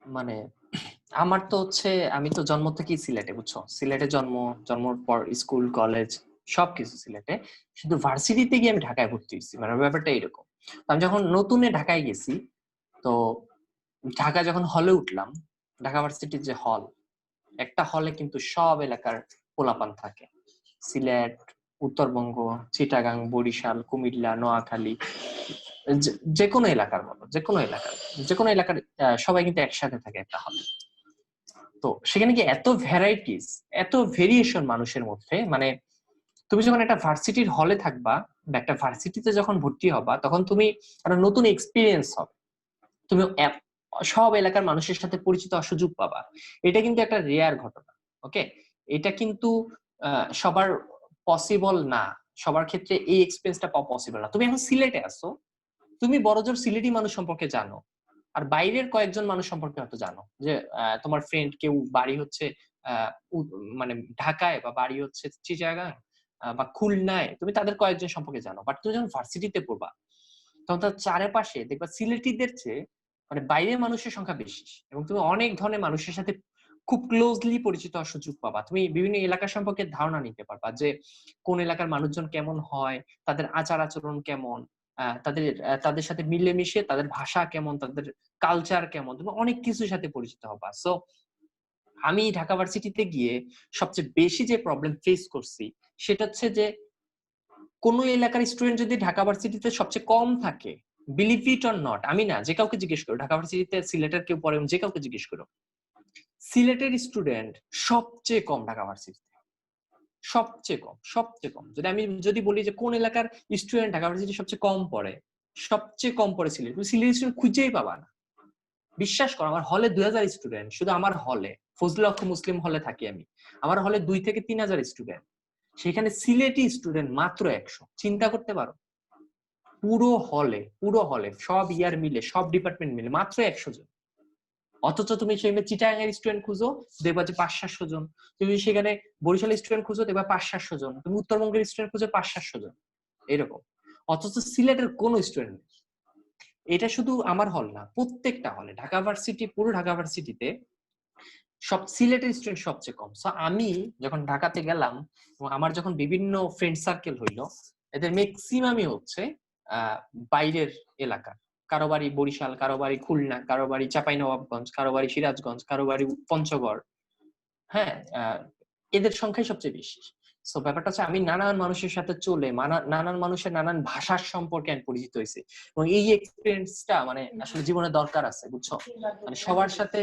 মানে আমার তো হচ্ছে আমি তো জন্ম থেকেই সিলেটে, বুঝছো? সিলেটে জন্মের পর স্কুল কলেজ সবকিছু সিলেটে। শুধু ভার্সিটিতে গিয়ে আমি ঢাকায় ভর্তি হয়েছি, মানে ব্যাপারটা এরকম। তো আমি যখন নতুনে ঢাকায় গেছি, তো ঢাকা যখন হলে উঠলাম, ঢাকা ভার্সিটির যে হল, একটা হলে কিন্তু সব এলাকার পোলাপান থাকে। সিলেট, উত্তরবঙ্গ, চিটাগাং, বরিশাল, কুমিল্লা, নোয়াখালী, যে কোনো এলাকার বলো, যে কোনো এলাকার সবাই কিন্তু একসাথে থাকে একটা হলে। তো সেখানে কি এত ভ্যারাইটিস, এত ভেরিয়েশন মানুষের মধ্যে, মানে তুমি যখন একটা ভার্সিটির হলে থাকবা বা একটা ভার্সিটিতে যখন ভর্তি হবা, তখন তুমি একটা নতুন এক্সপিরিয়েন্স হবে। তুমি সব এলাকার মানুষের সাথে পরিচিত হওয়ার সুযোগ পাবা। এটা কিন্তু একটা রেয়ার ঘটনা। ওকে, এটা কিন্তু সবার পসিবল না, সবার ক্ষেত্রে এই এক্সপিরিয়েন্সটা পাওয়া পসিবল না। তুমি এখন সিলেটে আসো, তুমি বড়জোর সিলেটি মানুষ সম্পর্কে জানো, আর বাইরের কয়েকজন মানুষ সম্পর্কে হয়তো জানো যে তোমার ফ্রেন্ড কেউ বাড়ি হচ্ছে আহ, মানে ঢাকায়, বা বাড়ি হচ্ছে চিটাগাং বা খুলনায়, তুমি তাদের কয়েকজন সম্পর্কে জানো। বাট তুমি যখন ভার্সিটিতে পড়বা, তখন তার চারপাশে দেখবা সিলেটিদের চেয়ে মানে বাইরের মানুষের সংখ্যা বেশি, এবং তুমি অনেক ধরনের মানুষের সাথে খুব ক্লোজলি পরিচিত হওয়ার সুযোগ পাবা। তুমি বিভিন্ন এলাকা সম্পর্কে ধারণা নিতে পারবা যে কোন এলাকার মানুষজন কেমন হয়, তাদের আচার আচরণ কেমন, তাদের সাথে মিলেমিশে তাদের ভাষা কেমন, তাদের কালচার কেমন, তুমি অনেক কিছুর সাথে পরিচিত হবা। সো আমি ঢাকা ভার্সিটিতে গিয়ে সবচেয়ে বেশি যে প্রবলেম ফেস করছি, সেটা হচ্ছে যে কোন এলাকার স্টুডেন্ট যদি ঢাকা ভার্সিটিতে সবচেয়ে কম থাকে, বিলিভ ইট অর নট, আমি না, যে কাউকে জিজ্ঞেস করো ঢাকা ভার্সিটিতে সিলেটের কেউ পড়ে, যে কাউকে জিজ্ঞেস করো, সিলেটের স্টুডেন্ট সবচেয়ে কম ঢাকা ভার্সিটিতে, সবচেয়ে কম। যদি বলি যে কোন এলাকার স্টুডেন্ট ঢাকা ভার্সিটি সবচেয়ে কম পড়ে, সবচেয়ে কম পড়ে সিলেট, তুমি সিলেট স্টুডেন্ট খুঁজেই পাবা না। বিশ্বাস করো, আমার হলে 2000 স্টুডেন্ট, শুধু আমার হলে, ফজলুল হক মুসলিম হলে থাকি আমি, আমার হলে 2 থেকে 3000 স্টুডেন্ট, সেখানে সিলেটি স্টুডেন্ট মাত্র 100। চিন্তা করতে পারো, পুরো হলে সব ইয়ার মিলে, সব ডিপার্টমেন্ট মিলে মাত্র 100 জন। অথচ তুমি সেখানে চিটাগাং এর স্টুডেন্ট খুঁজো, দেখবা যে 500-700 জন। তুমি সেখানে বরিশালের স্টুডেন্ট খুঁজো, দেখবা 500-700 জন। তুমি উত্তরবঙ্গের স্টুডেন্ট খুঁজো, 500-700 জন, এরকম। অথচ সিলেটের কোন স্টুডেন্ট নেই। এটা শুধু আমার হল না, প্রত্যেকটা হলে, ঢাকা ভার্সিটি, পুরো ঢাকা ভার্সিটিতে সব সিলেটের স্টুডেন্ট সবচেয়ে কম। সো আমি যখন ঢাকাতে গেলাম এবং আমার যখন বিভিন্ন ফ্রেন্ড সার্কেল হইলো, এদের ম্যাক্সিমামই হচ্ছে আহ বাইরের এলাকা। কারো বাড়ি বরিশাল, কারো বাড়ি খুলনা, কারো বাড়ি চাঁপাইনবাবগঞ্জ, কারো বাড়ি সিরাজগঞ্জ, কারো বাড়ি পঞ্চগড়। হ্যাঁ, এদের সংখ্যাই সবচেয়ে বেশি। সো ব্যাপারটা হচ্ছে আমি নানান মানুষের সাথে চলে, নানান মানুষের নানান ভাষার সম্পর্কে আমি পরিচিত হয়েছি, এবং এই এক্সপিরিয়েন্সটা মানে আসলে জীবনে দরকার আছে, বুঝছো? মানে সবার সাথে,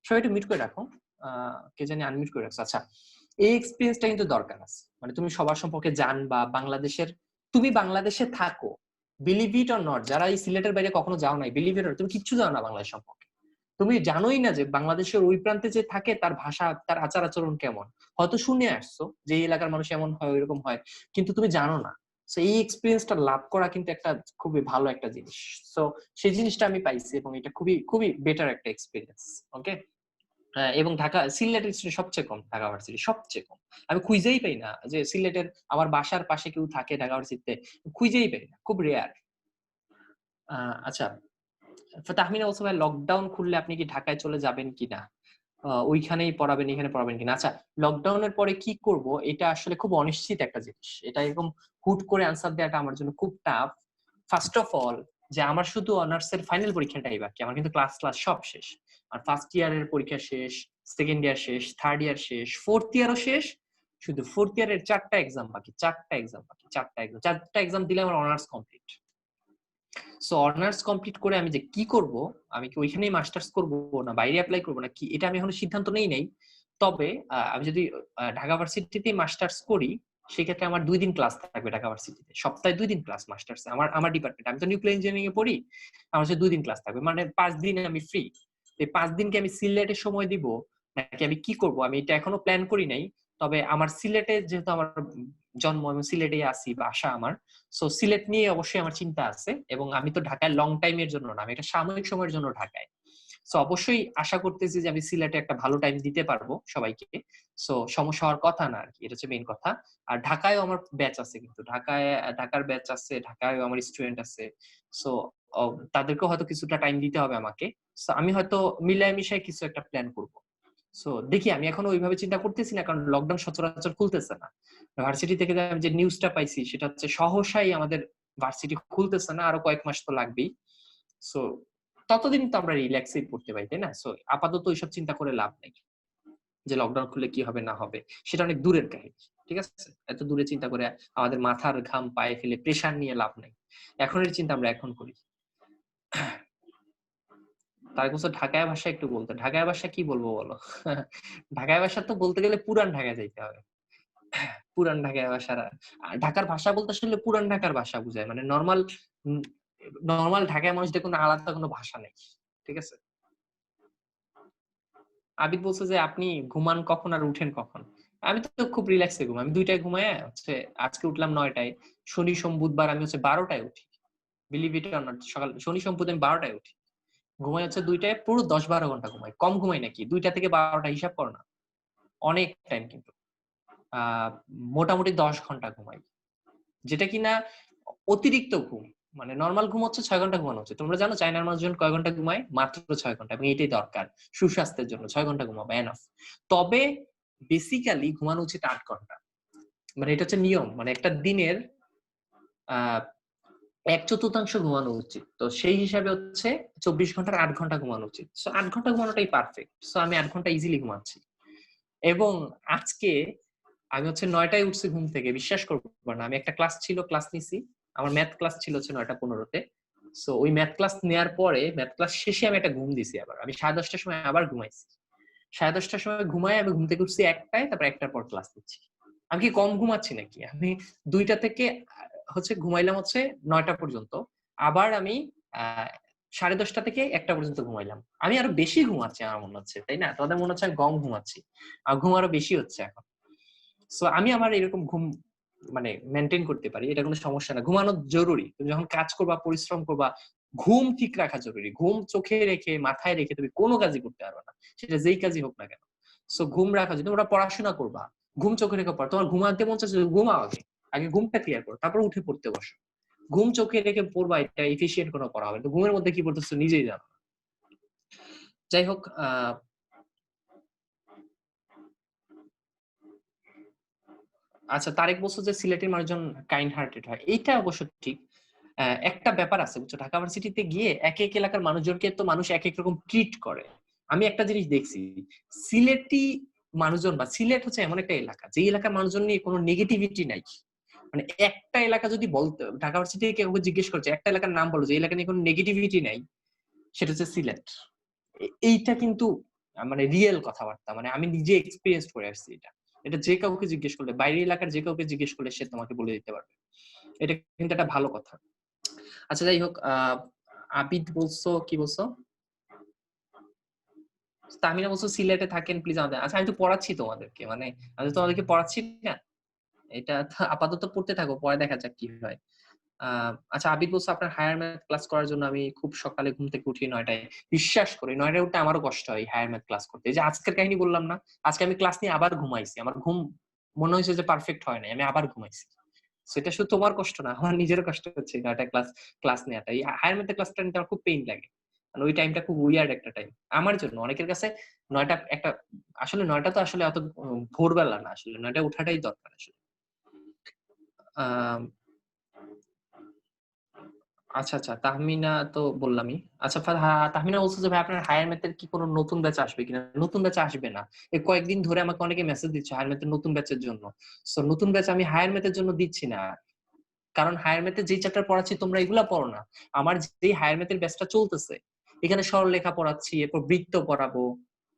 সবাই একটু মিট করে রাখো, কে জানি আনমিট করে রাখছো। আচ্ছা, এই এক্সপিরিয়েন্সটা কিন্তু দরকার আছে, মানে তুমি সবার সম্পর্কে জানবা। তুমি বাংলাদেশে থাকো, বিলিভ ইট অর নট, যারা এই সিলেটের বাইরে কখনো যাও নাই, বিলিভ ইট অর, তুমি কিচ্ছু জানো না বাংলাদেশ সম্পর্কে। তুমি জানোই না যে বাংলাদেশের ওই প্রান্তে যে থাকে তার ভাষা, তার আচার আচরণ কেমন। হয়তো শুনে আসছো যে এই এলাকার মানুষ এমন হয়, ওইরকম হয়, কিন্তু তুমি জানো না। তো এই এক্সপিরিয়েন্সটা লাভ করা কিন্তু একটা খুবই ভালো একটা জিনিস। তো সেই জিনিসটা আমি পাইছি, এবং এটা খুবই খুবই বেটার একটা এক্সপিরিয়েন্স। ওকে। এবং সিলেটের student সবচেয়ে কম, ঢাকা ভার্সিটি সবচেয়ে কম। আমি খুঁজেই পাই না যে সিলেটের আমার বাসার পাশে কেউ থাকে ঢাকা ভার্সিটিতে, খুঁজেই পাই না, খুব রেয়ার। আচ্ছা, তাহমিনা বলছে ভাই, লকডাউন খুললে আপনি কি ঢাকায় চলে যাবেন কিনা, ওইখানেই পড়াবেন, এখানে পড়াবেন কিনা? আচ্ছা, লকডাউনের পরে কি করব, এটা আসলে খুব অনিশ্চিত একটা জিনিস। এটা এরকম হুট করে আনসার দেওয়াটা আমার জন্য খুব টাফ। ফার্স্ট অফ অল, যে আমার শুধু অনার্স এর ফাইনাল পরীক্ষাটাই বাকি, আমার কিন্তু ক্লাস ক্লাস সব শেষ। আর ফার্স্ট ইয়ারের পরীক্ষা শেষ, সেকেন্ড ইয়ার শেষ, থার্ড ইয়ার শেষ, ফোর্থ ইয়ারও শেষ। শুধু ফোর্থ ইয়ারের 4টা এক্সাম বাকি, 4টা এক্সাম বাকি, 4টা এক্সাম দিলে আমার honours complete. So honours complete করে আমি যে কি করব, আমি কি ওইখানেই মাস্টার্স করব, না বাইরে অ্যাপ্লাই করব, না কি, এটা আমি এখনো সিদ্ধান্ত নেই নাই। তবে আমি যদি ঢাকা ভার্সিটিতে মাস্টার্স করি, সেক্ষেত্রে আমার 2 দিন ক্লাস থাকবে ঢাকা ভার্সিটিতে, সপ্তাহে 2 দিন ক্লাস মাস্টার্স। আমার ডিপার্টমেন্ট, আমি তো নিউক্লিয়ার ইঞ্জিনিয়ারিং এ পড়ি, আমার হচ্ছে 2 দিন ক্লাস থাকবে, মানে 5 দিনে আমি ফ্রি। এই 5 দিনকে আমি সিলেটে সময় দিব, নাকি আমি কি করব, আমি এটা এখনো প্ল্যান করি নাই। তবে আমার সিলেটে যেহেতু আমার জন্ম, এবং সিলেটে আসি, বাসা আমার, সো সিলেট নিয়ে অবশ্যই আমার চিন্তা আছে। এবং আমি তো ঢাকায় লং টাইমের জন্য না, আমি এটা সাময়িক সময়ের জন্য ঢাকায়। সো অবশ্যই আশা করতেছি যে আমি সিলেটে একটা ভালো টাইম দিতে পারবো সবাইকে। সো সমস্যা হওয়ার কথা না আর কি, এটা হচ্ছে মেইন কথা। আর ঢাকায়ও আমার ব্যাচ আছে, কিন্তু ঢাকার ব্যাচ আছে, ঢাকায়ও আমার স্টুডেন্ট আছে। সো তাদেরকে হয়তো কিছুটা টাইম দিতে হবে আমাকে। সো আমি হয়তো মিলায় মিশায় কিছু একটা প্ল্যান করব। সো দেখি, আমি এখনো ওইভাবে চিন্তা করতেছি না, কারণ লকডাউন সচরাচর খুলতেছে না। ভার্সিটি থেকে আমি যে নিউজটা পাইছি সেটা হচ্ছে সহসাই আমাদের ভার্সিটি খুলতেছে না, আরো কয়েক মাস তো লাগবেই। সো ততদিন তো আমরা রিল্যাক্সেই পড়তে পারি, তাই না? সো আপাতত ওইসব চিন্তা করে লাভ নেই যে লকডাউন খুললে কি হবে না হবে, সেটা অনেক দূরের কাহিনী। ঠিক আছে? এত দূরে চিন্তা করে আমাদের মাথার ঘাম পায়ে ফেলে প্রেশার নিয়ে লাভ নাই। এখনের চিন্তা আমরা এখন করি। তার বলছে ঢাকায় ভাষা একটু বলতে। ঢাকায় ভাষা কি বলবো বলো? ঢাকায় ভাষা তো বলতে গেলে পুরান ঢাকায় যাইতে হবে। পুরান ঢাকায় ভাষারা ঢাকার ভাষা বলতে আসলে পুরান ঢাকার ভাষা বুঝায়। মানে নরমাল ঢাকায় মানুষদের কোনো আলাদা কোনো ভাষা নেই। ঠিক আছে? আবিদ বলছে যে আপনি ঘুমান কখন আর উঠেন কখন? আমি তো খুব রিল্যাক্সে ঘুমাই। আমি ২ টায় ঘুমাইয়া হচ্ছে আজকে উঠলাম ৯ টায়। শনি, সোম, বুধবার আমি হচ্ছে ১২ টায় উঠি। বিলিভ ইট অর নট, সকাল শনি, সোম, বুধ আমি ১২ টায় উঠি। ঘুমাই হচ্ছে ২ টায়, পুরো ১০-১২ ঘন্টা ঘুমাই। কম ঘুমাই নাকি? ২ টা থেকে ১২ টা হিসাব করো না। অনেক টাইম কিন্তু। আ মোটামুটি ১০ ঘন্টা ঘুমাই। যেটা কিনা অতিরিক্ত ঘুম। মানে নরমাল ঘুম হচ্ছে ৬ ঘন্টা ঘুমানো উচিত। তোমরা জানো চায়নার মানুষজন কয় ঘন্টা ঘুমায়? মাত্র ৬ ঘন্টা, এবং এটাই দরকার সুস্বাস্থ্যের জন্য। ৬ ঘন্টা ঘুমাবা এনাফ। তবে বেসিক্যালি ঘুমানো উচিত ৮ ঘন্টা। মানে এটা হচ্ছে নিয়ম। মানে একটা দিনের আ ১/৪ ঘুমানো উচিত। তো সেই হিসাবে হচ্ছে ২৪ ঘন্টার ৮ ঘন্টা ঘুমানো উচিত। সো ৮ ঘন্টা ঘুমানোটাই পারফেক্ট। সো আমি ৮ ঘন্টা ইজিলি ঘুমাচ্ছি। এবং আজকে আমি হচ্ছে ৯ টায় উঠছি ঘুম থেকে। বিশ্বাস করবা না। আমি একটা ক্লাস ছিল, ক্লাস নিছি। আমার ম্যাথ ক্লাস ছিল হচ্ছে ৯:১৫ তে। সো ওই ম্যাথ ক্লাস নেয়ার পরে ম্যাথ ক্লাস শেষে আমি একটা ঘুম দিছি আবার। আমি ১০:৩০ টার সময় আবার ঘুমাইছি। ১০:৩০ টার সময় ঘুমায়ে আমি ঘুম থেকে উঠছি ১ টায়, তারপর ১ টার পর ক্লাস নিচ্ছি। আমি কি কম ঘুমাচ্ছি নাকি? আমি ২ টা থেকে হচ্ছে ঘুমাইলাম হচ্ছে ৯ টা পর্যন্ত। আবার আমি আ ১০:৩০ টা থেকে ১ টা পর্যন্ত ঘুমাইলাম। আমি আরো বেশি ঘুমাচ্ছি আমার মনে হচ্ছে, তাই না? তোমাদের মনে হচ্ছে আমি কম ঘুমাচ্ছি। ঘুম আরো বেশি হচ্ছে এখন। সো আমি আমার এরকম ঘুম মানে মেইনটেইন করতে পারি। এটা কোন সমস্যা না। ঘুমানো জরুরি। তুমি যখন কাজ করবা, পরিশ্রম করবা, ঘুম ঠিক রাখা জরুরি। ঘুম চোখে রেখে, মাথায় রেখে তুমি কোন কাজই করতে পারবা না। সেটা যেই কাজই হোক না কেন। সো ঘুম রাখা, যদি তোমরা পড়াশোনা করবা, ঘুম চোখে রেখে পড়ো। তোমার ঘুমাতে মন চাচ্ছে, ঘুমাও আগে। আগে ঘুমটা ক্লিয়ার করো। তারপর উঠে পড়তে বসো। ঘুম চোখে রেখে পড়বা, এটা এফিশিয়েন্ট কোন পড়া হবে না। তো ঘুমের মধ্যে কি পড়তেছো নিজেই জানো না। যাই হোক, আচ্ছা, তারেক বলছো যে সিলেটের মানুষজন কাইন্ড হার্টেড হয়। এইটা অবশ্য ঠিক। একটা ব্যাপার আছে বুঝছো, ঢাকা ভার্সিটিতে গিয়ে একেক এলাকার মানুষজনকে তো মানুষ একেক রকম ট্রিট করে। আমি একটা জিনিস দেখছি, সিলেটি মানুষজন বা সিলেট হচ্ছে এমন একটা এলাকা, যে এলাকার মানুষজন নিয়ে কোনো নেগেটিভিটি নাই। মানে একটা এলাকা যদি বলতে ঢাকা ভার্সিটি থেকে কাউকে জিজ্ঞেস করছে একটা এলাকার নাম বলো যে এলাকা নিয়ে কোনো নেগেটিভিটি নাই, সেটা হচ্ছে সিলেট। এইটা কিন্তু মানে রিয়েল কথাবার্তা। মানে আমি নিজে এক্সপেরিয়েন্স করে আসছি এটা। এটা যে কাউকে জিজ্ঞেস করলে, বাইরের এলাকার যে কাউকে জিজ্ঞেস করলে সে তোমাকে বলে দিতে পারবে। এটা কিন্তু একটা ভালো কথা। আচ্ছা যাই হোক, আবিদ বলছো কি বলছো? তাহমিনা বলছো সিলেটে থাকেন, প্লিজ আমাদের। আচ্ছা আমি তো পড়াচ্ছি তোমাদেরকে, মানে আমি তো তোমাদেরকে পড়াচ্ছি না। এটা আপাতত পড়তে থাকো, পরে দেখা যাক কি হয়। আচ্ছা, আবিদ বলছো আপনার হায়ার ম্যাথ ক্লাস করার জন্য আমি খুব সকালে ঘুম থেকে উঠি ৯ টায়। বিশ্বাস করি ৯ টায় উঠতে আমারও কষ্ট হয় হায়ার ম্যাথ ক্লাস করতে। এই যে আজকের কাহিনী বললাম না? আজকে আমি ক্লাস নিয়ে আবার ঘুমাইছি। আমার ঘুম মনে হয়েছে যে পারফেক্ট হয় নাই। আমি আবার ঘুমাইছি। সো এটা শুধু তোমার কষ্ট না, আমার নিজেরও কষ্ট হচ্ছে ৯ টায় ক্লাস নেওয়াটা। এই হায়ার ম্যাথ ক্লাসটা নিতে আমার খুব পেইন লাগে। কারণ ওই টাইমটা খুব উইয়ার্ড একটা টাইম। আমার জন্য, অনেকের কাছে ৯ টা একটা, আসলে ৯ টা তো আসলে অত ভোরবেলা না আসলে। ৯ টায় উঠাটাই দরকার আসলে। আ আচ্ছা, আচ্ছা। তাহমিনা তো বললামই। আচ্ছা, তাহমিনা বলছে যে ভাই আপনার হায়ার ম্যাথ এর কি কোন নতুন ব্যাচ আসবে কিনা? নতুন ব্যাচ আসবে না। এই কয়েকদিন ধরে আমাকে অনেকে মেসেজ দিচ্ছে হায়ার ম্যাথ এর নতুন ব্যাচের জন্য। সো নতুন ব্যাচ আমি হায়ার ম্যাথ এর জন্য দিচ্ছি না। কারণ হায়ার ম্যাথ এর যেই চ্যাপ্টার পড়াচ্ছি তোমরা এগুলা পড়ো না। আমার যেই হায়ার ম্যাথ এর ব্যাচটা চলতেছে, এখানে সরলরেখা পড়াচ্ছি, এরপর বৃত্ত পড়াবো,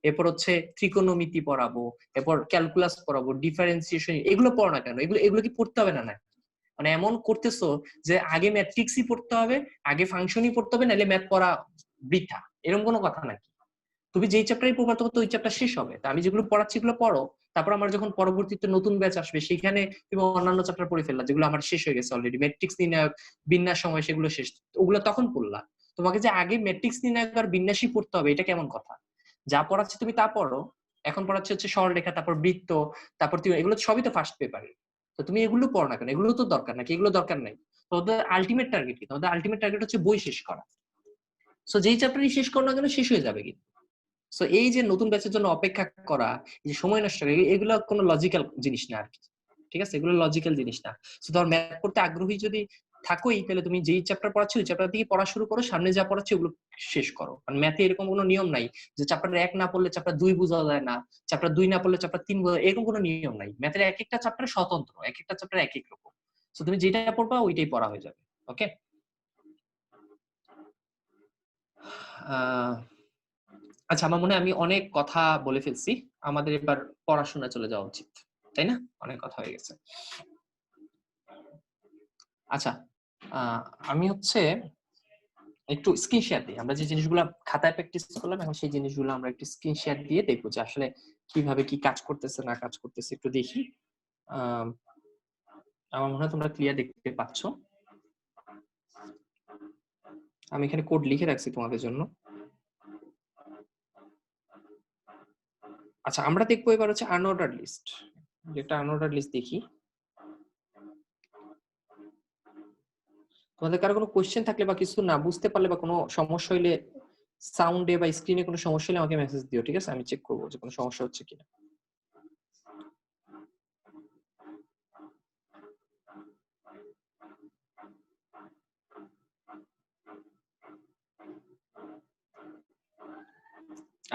এরপর হচ্ছে ত্রিকোণমিতি পড়াবো, এরপর ক্যালকুলাস পড়াবো, ডিফারেন্সিয়েশন, এগুলো পড়ো না কেন? এগুলো কি পড়তে হবে না নাকি? মানে এমন করতেছো যে আগে ম্যাট্রিক্সই পড়তে হবে, আগে ফাংশনই পড়তে হবে, নাহলে ম্যাথ পড়া বৃথা। এরকম কোনো কথা নাকি? তুমি যেই চ্যাপ্টারই পড়বা তখন তো ওই চ্যাপ্টার শেষ হবে। তা আমি যেগুলো পড়াচ্ছি এগুলো পড়ো। তারপর আমার যখন পরবর্তীতে নতুন ব্যাচ আসবে সেখানে তুমি অন্যান্য চ্যাপ্টার পড়ে ফেললা যেগুলো আমার শেষ হয়ে গেছে অলরেডি। ম্যাট্রিক্স নির্ণায়ক, বিন্যাস সময় সেগুলো শেষ। ওগুলো তখন পড়লা। তোমাকে যে আগে ম্যাট্রিক্স নির্ণায়ক আর বিন্যাসই পড়তে হবে, এটা কেমন কথা? যা পড়াচ্ছি তুমি তা পড়ো। এখন পড়াচ্ছি হচ্ছে সরলরেখা, তারপর বৃত্ত, তারপর তুমি এগুলো সবই তো ফার্স্ট পেপারে। তো তুমি এগুলো পড়ো না কেন? এগুলো তো দরকার নাকি? এগুলো দরকার নাই। তোদের আলটিমেট টার্গেট কি? তোদের আলটিমেট টার্গেট হচ্ছে বই শেষ করা। সো যেই চ্যাপ্টারই শেষ করো না কেন শেষ হয়ে যাবে কিন্তু। সো এই যে নতুন ব্যাচের জন্য অপেক্ষা করা, এই যে সময় নষ্ট করা, এগুলো কোনো লজিক্যাল জিনিস না আর কি। ঠিক আছে, এগুলো লজিক্যাল জিনিস না। সো তোমার ম্যাথ পড়তে আগ্রহী যদি থাকোই, তাহলে তুমি যেই চ্যাপ্টার পড়াচ্ছ ওই চ্যাপ্টার থেকে পড়া শুরু করো, সামনে যা পড়াচ্ছ ওগুলো শেষ করো। কারণ ম্যাথে এরকম কোনো নিয়ম নাই যে চ্যাপ্টার 1 না পড়লে চ্যাপ্টার 2 বোঝা যায় না, চ্যাপ্টার 2 না পড়লে চ্যাপ্টার 3 বোঝা, এরকম কোনো নিয়ম নাই। ম্যাথের এক একটা চ্যাপ্টার স্বতন্ত্র, এক একটা চ্যাপ্টার এক এক রকম। সো তুমি যেটা পড়বা ওইটাই পড়া হয়ে যাবে। ওকে, আচ্ছা আমার মনে হয় আমি অনেক কথা বলে ফেলছি, আমাদের এবার পড়াশোনা চলে যাওয়া উচিত, তাই না? অনেক কথা হয়ে গেছে। আচ্ছা, আমি হচ্ছে একটু স্ক্রিন শেয়ার দিই। আমরা যে জিনিসগুলো খাতায় প্র্যাকটিস করলাম, এখন সেই জিনিসগুলো আমরা একটু স্ক্রিন শেয়ার দিয়ে দেখবো যে আসলে কিভাবে কি কাজ করতেছে না কাজ করতেছে, একটু দেখি। আমার মনে হয় তোমরা ক্লিয়ার দেখতে পাচ্ছ। আমি এখানে কোড লিখে রাখছি তোমাদের জন্য। আচ্ছা, আমরা দেখবো এবার হচ্ছে আনঅর্ডার লিস্ট। যেটা আনঅর্ডার লিস্ট দেখি। তোমাদের কারো কোনো কোশ্চেন থাকলে বা কিছু না বুঝতে পারলে বা কোনো সমস্যা হইলে, সাউন্ডে বা স্ক্রিনে কোনো সমস্যা হলে আমাকে মেসেজ দিও, ঠিক আছে? আমি চেক করবো যে কোনো সমস্যা হচ্ছে কিনা।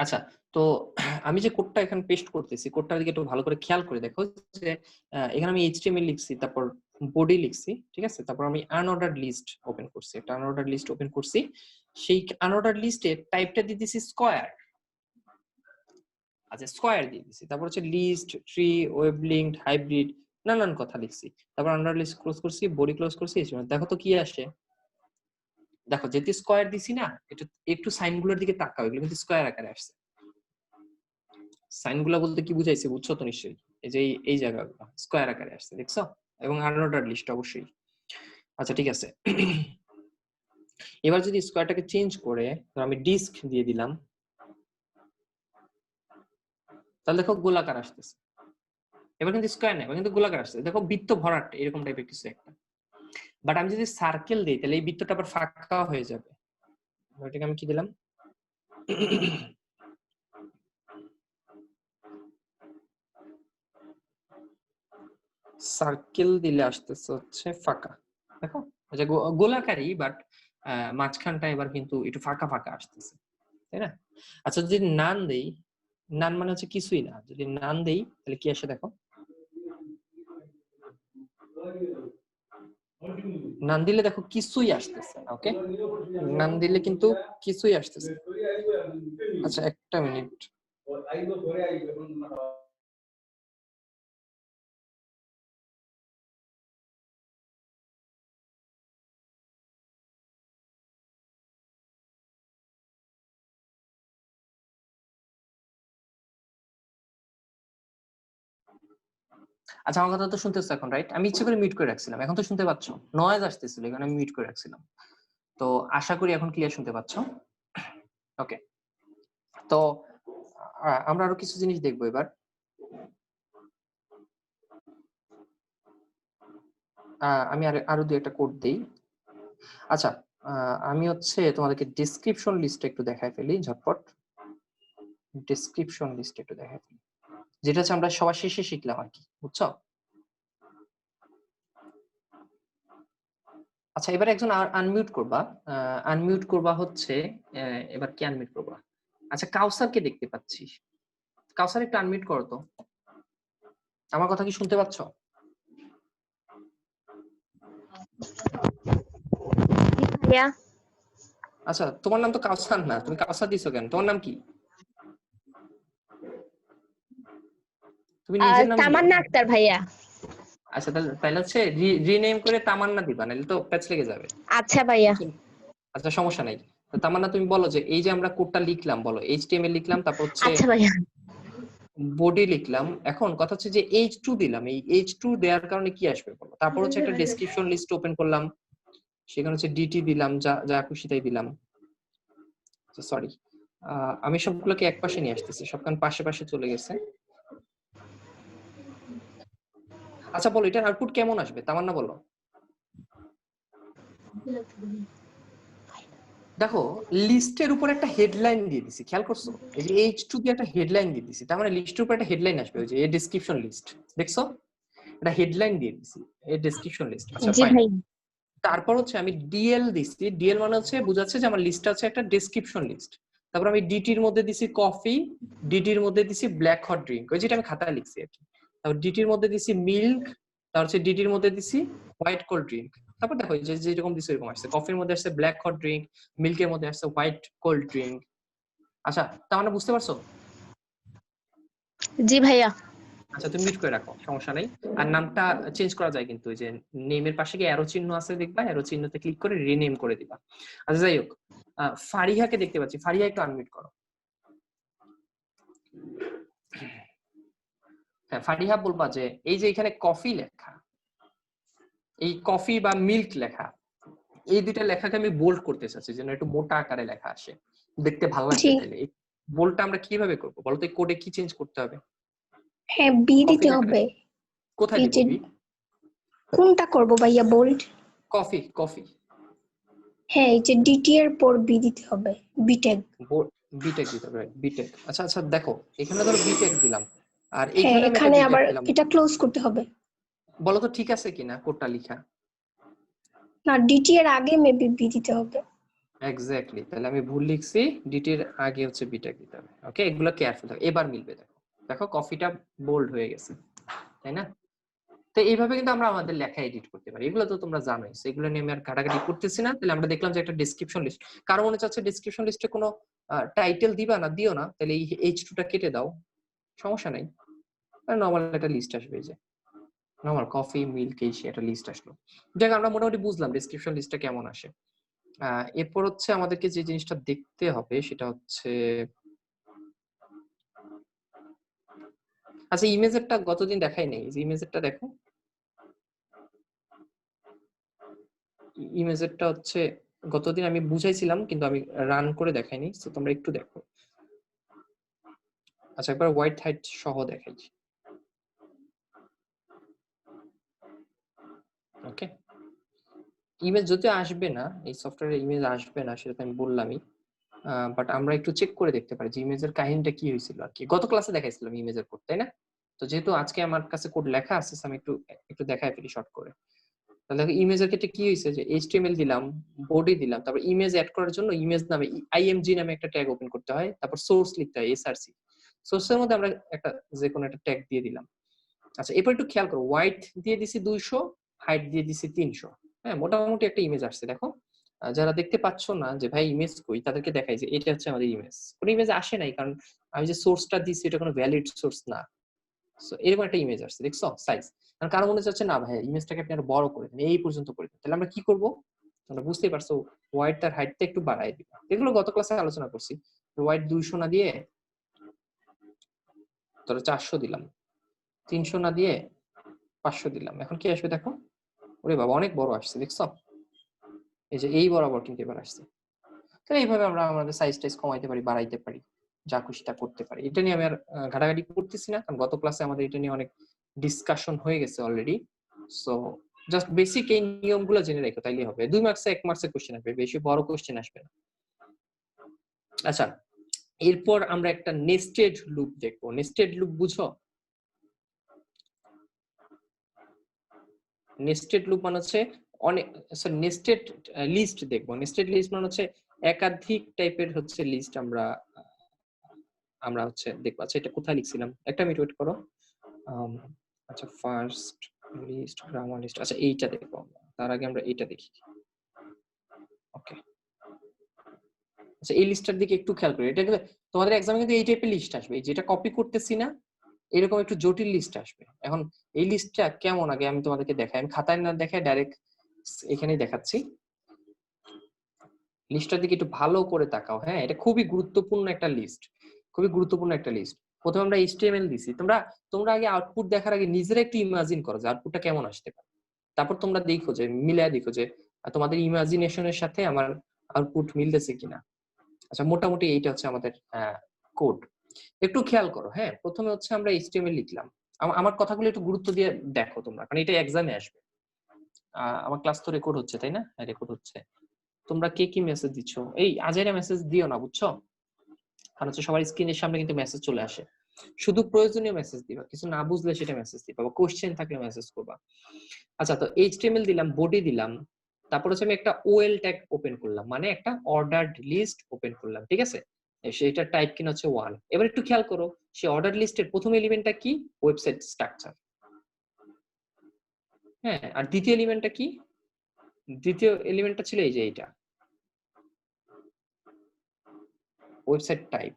আচ্ছা, তো আমি যে কোডটা এখানে পেস্ট করতেছি, কোডটার দিকে একটু ভালো করে খেয়াল করে দেখো যে এখানে আমি এইচটিএমএল লিখছি, তারপর বডি লিখছি, ঠিক আছে? তারপর আমি আনঅর্ডার্ড লিস্ট ওপেন করছি, একটা আনঅর্ডার্ড লিস্ট ওপেন করছি। সেই আনঅর্ডার্ড লিস্টে টাইপটা দিয়ে দিছি স্কয়ার। আচ্ছা, স্কয়ার দিয়ে দিছি। তারপর হচ্ছে list, tree, web linked, hybrid, নানান কথা লিখছি। তারপর আনঅর্ডার্ড লিস্ট ক্লোজ করছি, বডি ক্লোজ করছি। দেখো তো কি আসে। দেখো যেহেতু স্কয়ার দিছি না, একটু একটু সাইনগুলোর দিকে তাকাও, এগুলো কিন্তু স্কয়ার আকারে আসছে। সাইনগুলো বলতে কি বুঝাইছে বুঝছো তো নিশ্চয়ই? এই যে এই জায়গাগুলো স্কয়ার আকারে আসছে, দেখছো? এবং আনঅর্ডার্ড লিস্ট অবশ্যই। আচ্ছা ঠিক আছে, এবার যদি স্কয়ারটাকে চেঞ্জ করে আমি ডিস্ক দিয়ে দিলাম, তাহলে দেখো গোলাকার আসতেছে। এবার কিন্তু স্কয়ার না, এবার কিন্তু গোলাকার আসছে। দেখো বৃত্ত ভরাট এরকম টাইপের কিছু একটা। বাট আমি যদি সার্কেল দিই তাহলে এই বৃত্তটা আবার ফাঁকা হয়ে যাবে। এটাকে আমি কি দিলাম? সার্কেল দিলে আসতেছে হচ্ছে ফাঁকা। দেখো যে গোলাকারই, বাট মাঝখানটা এবার কিন্তু একটু ফাঁকা ফাঁকা আসতেছে, তাই না? আচ্ছা যদি নান দেই, নান মানে হচ্ছে কিছুই না, যদি নান দেই তাহলে কি আসে দেখো। নান দিলে দেখো কিছুই আসতেছে না। ওকে, নান দিলে কিন্তু কিছুই আসতেছে। আচ্ছা একটা মিনিট। আচ্ছা আমার কথা তো শুনতেছো এখন, রাইট? আমি ইচ্ছে করে মিউট করে রাখছিলাম, এখন তো শুনতে পাচ্ছ। নয়েজ আসতেছিল, এখানে আমি মিউট করে রাখছিলাম। তো আশা করি এখন ক্লিয়ার শুনতে পাচ্ছ। ওকে, তো আমরা আরো কিছু জিনিস দেখবো এবার। আমি আরো দুই একটা কোড দেই। আচ্ছা, আমি হচ্ছে তোমাদেরকে ডেসক্রিপশন লিস্ট একটু দেখায় ফেলি ঝটপট। ডেসক্রিপশন লিস্ট একটু দেখায় ফেলি, যেটা হচ্ছে আমরা সবার শেষে শিখলাম আর কি, বুঝছো? আচ্ছা এবার একজন আনমিউট করবা। আনমিউট করবা হচ্ছে, এবার কি আনমিউট করবা? আচ্ছা কাউসারকে দেখতে পাচ্ছি, কাউসার একটু আনমিউট করো তো। আমার কথা কি শুনতে পাচ্ছ? আচ্ছা তোমার নাম তো কাউসার না, তুমি কাউসার দিছো কেন? তোমার নাম কি? তুমি নিজের নাম দিও। তামান্না আক্তার ভাইয়া। আচ্ছা তাহলে হচ্ছে রিনেম করে তামান্না দিবা, নাহলে তো প্যাচ লেগে যাবে। আচ্ছা ভাইয়া। আচ্ছা সমস্যা নাই। তো তামান্না তুমি বলো যে এই যে আমরা কোডটা লিখলাম, বলো এইচটিএমএল লিখলাম, তারপর হচ্ছে আচ্ছা ভাইয়া। বডি লিখলাম। এখন কথা হচ্ছে যে H2 দিলাম, এই H2 দেওয়ার কারণে কি আসবে বলো? তারপর হচ্ছে একটা ডেসক্রিপশন লিস্ট ওপেন করলাম, সেখানে হচ্ছে ডিটি দিলাম, যা যা খুশি তাই দিলাম। সরি, আমি সবগুলোকে এক পাশে নিয়ে আসতেছি, সবখান পাশে পাশে চলে গেছে। আচ্ছা বলো এটার আউটপুট কেমন আসবে, তামান্না বলো। দেখো লিস্টের উপর একটা হেডলাইন দিয়ে দিছি, খেয়াল করছো? এই যে H2 দিয়ে একটা হেডলাইন দিয়ে দিছি, তার মানে লিস্টের উপর একটা হেডলাইন আসবে, ওই যে এই ডেসক্রিপশন লিস্ট, দেখছো? একটা হেডলাইন দিয়ে দিছি, এই ডেসক্রিপশন লিস্ট। আচ্ছা জি ফাইন। ভাই। তারপর হচ্ছে আমি ডিএল দিছি, ডিএল মানে হচ্ছে বোঝাচ্ছে যে আমার লিস্টটা হচ্ছে একটা ডেসক্রিপশন লিস্ট। তারপর আমি ডিটির মধ্যে দিছি কফি, ডিটির মধ্যে দিছি ব্ল্যাক হট ড্রিঙ্ক, ওই যেটা আমি খাতায় লিখছি আর কি। তারপর ডিটির মধ্যে দিছি মিল্ক, তারপর হচ্ছে ডিটির মধ্যে দিছি হোয়াইট কোল্ড ড্রিঙ্ক। তারপর দেখো যে যেরকম দিছি এরকম আসছে, কফির মধ্যে আসছে ব্ল্যাক হট ড্রিঙ্ক, মিল্কের মধ্যে আসছে হোয়াইট কোল্ড ড্রিঙ্ক। আচ্ছা তার মানে বুঝতে পারছো? জি ভাইয়া। আচ্ছা তুমি মিউট করে রাখো, সমস্যা নেই। আর নামটা চেঞ্জ করা যায় কিন্তু, ওই যে নেমের পাশে গিয়ে অ্যারো চিহ্ন আছে দেখবা, অ্যারো চিহ্নতে ক্লিক করে রিনেম করে দিবা। আচ্ছা যাই হোক, ফারিহাকে দেখতে পাচ্ছি, ফারিহা একটু আনমিউট করো। হ্যাঁ ফারিহা বলবা যে এই যে এখানে কফি লেখা, এই কফি বা মিল্ক লেখা, এই দুইটা লেখাকে আমি বোল্ড করতে চাচ্ছি যেন একটু মোটা আকারে লেখা আসে, দেখতে ভালো জি। লাগবে। তাইলে এই বোল্ডটা আমরা কিভাবে করবো বলো তো? কোডে কি চেঞ্জ করতে হবে? হ্যাঁ, বি কফি দিতে লেখাটা হবে। কোথায় এই দিব? যে বি কোনটা করব ভাইয়া, বোল্ড? কফি, কফি হ্যাঁ, এই যে ডিটি এর পর বি দিতে হবে, বিটেক। বিটেক দিতে হবে, বিটেক। আচ্ছা আচ্ছা দেখো এখানে ধরো বিটেক দিলাম, আর হ্যাঁ, এইখানে আমি একটা এখানে বিটেক আবার দিলাম, এটা ক্লোজ করতে হবে। বলো তো ঠিক আছে কিনা কোডটা লিখা? না, ডিটি এর আগে মেবি বি দিতে হবে। এক্স্যাক্টলি, তাহলে আমি ভুল লিখছি, ডিটির আগে হচ্ছে বিটেক দিতে হবে। ওকে, এগুলো কেয়ারফুল থাকো, এবার মিলবে। দেখো দেখো কফিটা বোল্ড হয়ে গেছে, তাই না? তো এইভাবে কিন্তু আমরা আমাদের লেখা এডিট করতে পারি, এগুলো তো তোমরা জানোই, এগুলো নিয়ে আমি আর ঘাটাঘাটি করতেছি না। তাহলে আমরা দেখলাম যে একটা ডেসক্রিপশন লিস্ট, কারো মনে চাচ্ছে ডেসক্রিপশন লিস্টে কোনো টাইটেল দিবা না, দিও না, তাহলে এই H2 টা কেটে দাও, সমস্যা নাই। নরমাল একটা লিস্ট আসবে, এই যে নরমাল কফি মিল্ক এই একটা লিস্ট আসলো। দেখ আমরা মোটামুটি বুঝলাম ডেসক্রিপশন লিস্টটা কেমন আসে। এরপর হচ্ছে আমাদেরকে যে জিনিসটা দেখতে হবে সেটা হচ্ছে, আচ্ছা ইমেজেরটা গতদিন দেখাই নাই, যে ইমেজেরটা দেখো, ইমেজেরটা হচ্ছে গতদিন আমি বুঝাইছিলাম কিন্তু আমি রান করে দেখাইনি, তো তোমরা একটু দেখো। আচ্ছা একবার হোয়াইট হাইট সহ দেখাই। ওকে, ইমেজ যদি আসবে না, এই সফটওয়্যারে ইমেজ আসবে না সেটা তো আমি বললামই, বাট আমরা একটু চেক করে দেখতে পারি যে ইমেজের কাহিনীটা কি হয়েছিল আর কি। গত ক্লাসে দেখাইছিলাম ইমেজের কোড, তাই না? তো যেহেতু আজকে আমার কাছে কোড লেখা আছে, আমি একটু একটু দেখাই ফেলি শর্ট করে। তাহলে দেখো ইমেজের ক্ষেত্রে কি হয়েছে, যে HTML দিলাম, বডি দিলাম, তারপর ইমেজ অ্যাড করার জন্য ইমেজ নামে IMG নামে একটা ট্যাগ ওপেন করতে হয়, তারপর সোর্স লিখতে হয় SRC। সোর্সের মধ্যে আমরা একটা যে কোনো একটা ট্যাগ দিয়ে দিলাম। আচ্ছা এরপর একটু খেয়াল করো, হোয়াইট দিয়ে দিছি 200, হাইট দিয়ে দিছি 300। হ্যাঁ মোটামুটি একটা ইমেজ আসছে দেখো। যারা দেখতে পাচ্ছ না যে ভাই ইমেজ কই, তাদেরকে দেখাই যে এটা হচ্ছে আমাদের ইমেজ। কোনো ইমেজ আসে নাই কারণ আমি যে সোর্সটা দিছি এটা কোনো ভ্যালিড সোর্স না। সো এরকম একটা ইমেজ আসছে, দেখছো সাইজ। কারণ কারো মনে যাচ্ছে না ভাই ইমেজটাকে আপনি আরো বড় করে দেন, এই পর্যন্ত করে দেন, তাহলে আমরা কি করব? তোমরা বুঝতেই পারছো, হোয়াইট তার হাইটটা একটু বাড়াই দিবা। এগুলো গত ক্লাসে আলোচনা করছি। হোয়াইট 200 না দিয়ে ধরো 400 দিলাম, 300 না দিয়ে 500 দিলাম। এখন কি আসবে দেখো, ওরে বাবা অনেক বড় আসছে, দেখছো? এই যে এই বরাবর কিন্তু এবার আসছে। তো এইভাবে আমরা আমাদের সাইজ টাইজ কমাইতে পারি, বাড়াইতে পারি, যা খুশি তা করতে পারি। এটা নিয়ে আমি আর ঘাটাঘাটি করতেছি না, কারণ গত ক্লাসে আমাদের এটা নিয়ে অনেক ডিসকাশন হয়ে গেছে অলরেডি। সো জাস্ট বেসিক এই নিয়মগুলো জেনে রাখো, তাইলেই হবে। 2 মার্কসে 1 মার্কসের কোশ্চেন আসবে, বেশি বড় কোশ্চেন আসবে না। আচ্ছা এরপর আমরা একটা নেস্টেড লুপ দেখবো। নেস্টেড লুপ বুঝো? নেস্টেড লুপ মানে হচ্ছে অনেক, সরি নেস্টেড লিস্ট দেখবো। নেস্টেড লিস্ট মানে হচ্ছে একাধিক টাইপের হচ্ছে লিস্ট আমরা আমরা হচ্ছে দেখবো। আচ্ছা এটা কোথায় লিখছিলাম, একটা মিনিট ওয়েট করো। আচ্ছা ফার্স্ট লিস্ট, গ্রামার লিস্ট, আচ্ছা এইটা দেখবো আমরা। তার আগে আমরা এইটা দেখি। ওকে, আচ্ছা এই লিস্টটার দিকে একটু খেয়াল করি। এটা তোমাদের এক্সামে কিন্তু এই টাইপের লিস্ট আসবে, এই যেটা কপি করতেছি না, এরকম একটু জটিল লিস্ট আসবে। এখন এই লিস্টটা কেমন আগে আমি তোমাদেরকে দেখাই, আমি খাতায় না দেখাই ডাইরেক্ট এখানেই দেখাচ্ছি। লিস্টটার দিকে একটু ভালো করে তাকাও। হ্যাঁ এটা খুবই গুরুত্বপূর্ণ একটা লিস্ট, খুবই গুরুত্বপূর্ণ একটা লিস্ট। প্রথমে আমরা HTML দিছি, তোমরা তোমরা আগে আউটপুট দেখার আগে নিজেরা একটু ইমাজিন করো যে আউটপুটটা কেমন আসতে পারে। তারপর তোমরা দেখো যে মিলায় দেখো যে তোমাদের ইমাজিনেশনের সাথে আমার আউটপুট মিলতেছে কিনা। আচ্ছা মোটামুটি এইটা হচ্ছে আমাদের কোড। একটু খেয়াল করো। হ্যাঁ প্রথমে হচ্ছে আমরা HTML লিখলাম। আমার কথাগুলো একটু গুরুত্ব দিয়ে দেখো তোমরা, কারণ এটা এক্সামে আসবে। আমার ক্লাস তো রেকর্ড হচ্ছে তাই না? হ্যাঁ রেকর্ড হচ্ছে। তোমরা কে কি মেসেজ দিচ্ছ? এই আজেরা মেসেজ দিও না বুঝছো? কারণ হচ্ছে সবার স্ক্রিনের সামনে কিন্তু মেসেজ চলে আসে। শুধু প্রয়োজনীয় মেসেজ দিবা, কিছু না বুঝলে সেটা মেসেজ দিবা বা কোশ্চেন থাকলে মেসেজ করবা। আচ্ছা তো এইচটিএমএল দিলাম, বডি দিলাম, তারপর হচ্ছে আমি একটা ওএল ট্যাগ ওপেন করলাম, মানে একটা অর্ডারড লিস্ট ওপেন করলাম, ঠিক আছে? সেটার টাইপ কিনা হচ্ছে 1। এবার একটু খেয়াল করো, সেই অর্ডার লিস্টের প্রথম এলিমেন্টটা কি? Website structure. হ্যাঁ, আর দ্বিতীয় এলিমেন্টটা কি? দ্বিতীয় এলিমেন্টটা ছিল এই যে এইটা, ওয়েবসাইট টাইপ,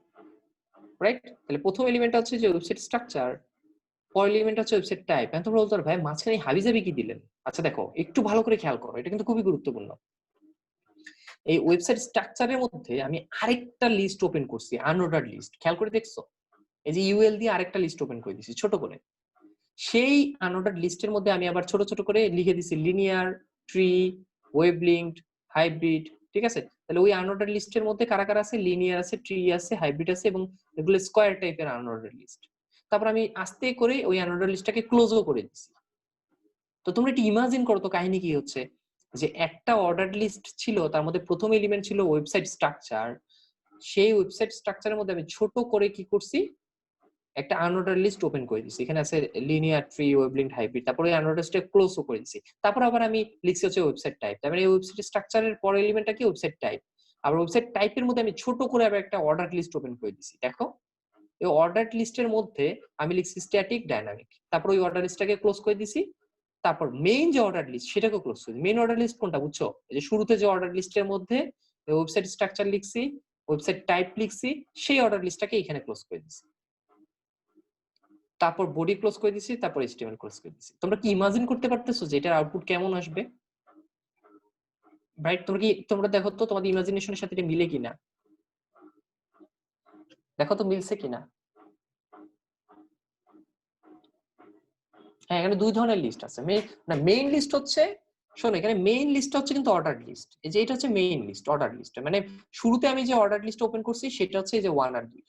রাইট? তাহলে প্রথম এলিমেন্টটা হচ্ছে যে ওয়েবসাইট স্ট্রাকচার, পরের এলিমেন্ট হচ্ছে ওয়েবসাইট টাইপ। এখন তোমরা বলতে পারো ভাই মাঝখানে হাবিজাবি কি দিলেন? আচ্ছা দেখো একটু ভালো করে খেয়াল করো, এটা কিন্তু খুবই গুরুত্বপূর্ণ। এই ওয়েবসাইট স্ট্রাকচারের মধ্যে আমি আরেকটা লিস্ট ওপেন করছি, আনঅর্ডার্ড লিস্ট। খেয়াল করে দেখছো? এই যে ইউএল দিয়ে আরেকটা লিস্ট ওপেন করে দিছি ছোট করে। সেই আনঅর্ডার্ড লিস্টের মধ্যে আমি আবার ছোট ছোট করে লিখে দিছি linear, tree, web linked, hybrid, ঠিক আছে? তাহলে ওই আনঅর্ডার্ড লিস্টের মধ্যে কারা কারা আছে? লিনিয়ার আছে, ট্রি আছে, হাইব্রিড আছে, এবং এগুলো স্কোয়ার টাইপের আনঅর্ডার্ড লিস্ট। তারপর আমি আস্তে করে ওই আনঅর্ডার্ড লিস্টটাকে ক্লোজও করে দিছি। তো তোমরা একটু ইমাজিন করো তো কাহিনী কি হচ্ছে, যে একটা অর্ডার লিস্ট ছিল, তার মধ্যে প্রথম এলিমেন্ট ছিল ওয়েবসাইট স্ট্রাকচার। সেই ওয়েবসাইট স্ট্রাকচারের মধ্যে আমি ছোট করে কি করছি? একটা আনঅর্ডার লিস্ট ওপেন করে দিছি। এখানে আছে linear, tree, web linked, hybrid. তারপরে আনঅর্ডার লিস্টে ক্লোজও করে দিছি। তারপর আবার আমি লিখছি হচ্ছে ওয়েবসাইট টাইপ। তার মানে এই ওয়েবসাইট স্ট্রাকচারের পরের এলিমেন্টটা কি? Website type. আবার ওয়েবসাইট টাইপের মধ্যে আমি ছোট করে আবার একটা অর্ডার লিস্ট ওপেন করে দিছি। দেখো, এই অর্ডার লিস্টের মধ্যে আমি লিখছি স্ট্যাটিক, ডাইনামিক। তারপর ওই অর্ডার লিস্টটাকে ক্লোজ করে দিছি। তারপর মেইন যে অর্ডার লিস্ট সেটাকে ক্লোজ করে দিই। মেইন অর্ডার লিস্ট কোনটা বুঝছো? এই যে শুরুতে যে অর্ডার লিস্টের মধ্যে ওয়েবসাইট স্ট্রাকচার লিখছি, ওয়েবসাইট টাইপ লিখছি, সেই অর্ডার লিস্টটাকে এখানে ক্লোজ করে দিছি। তারপর বডি ক্লোজ করে দিছি, তারপর এইচটিএমএল ক্লোজ করে দিছি। তোমরা কি ইমাজিন করতে পারতেছো যে এটার আউটপুট কেমন আসবে? রাইট? তোমরা দেখো তো তোমাদের ইমাজিনেশনের সাথে এটা মিলে কিনা, দেখো তো মিলছে কিনা। হ্যাঁ, এখানে দুই ধরনের লিস্ট আছে। মেইন লিস্ট হচ্ছে, শোনো এখানে মেইন লিস্ট হচ্ছে কিন্তু অর্ডার লিস্ট। এই যে এটা হচ্ছে মেইন লিস্ট, অর্ডার লিস্ট। মানে শুরুতে আমি যে অর্ডার লিস্ট ওপেন করছি সেটা হচ্ছে এই যে 1 আর 2।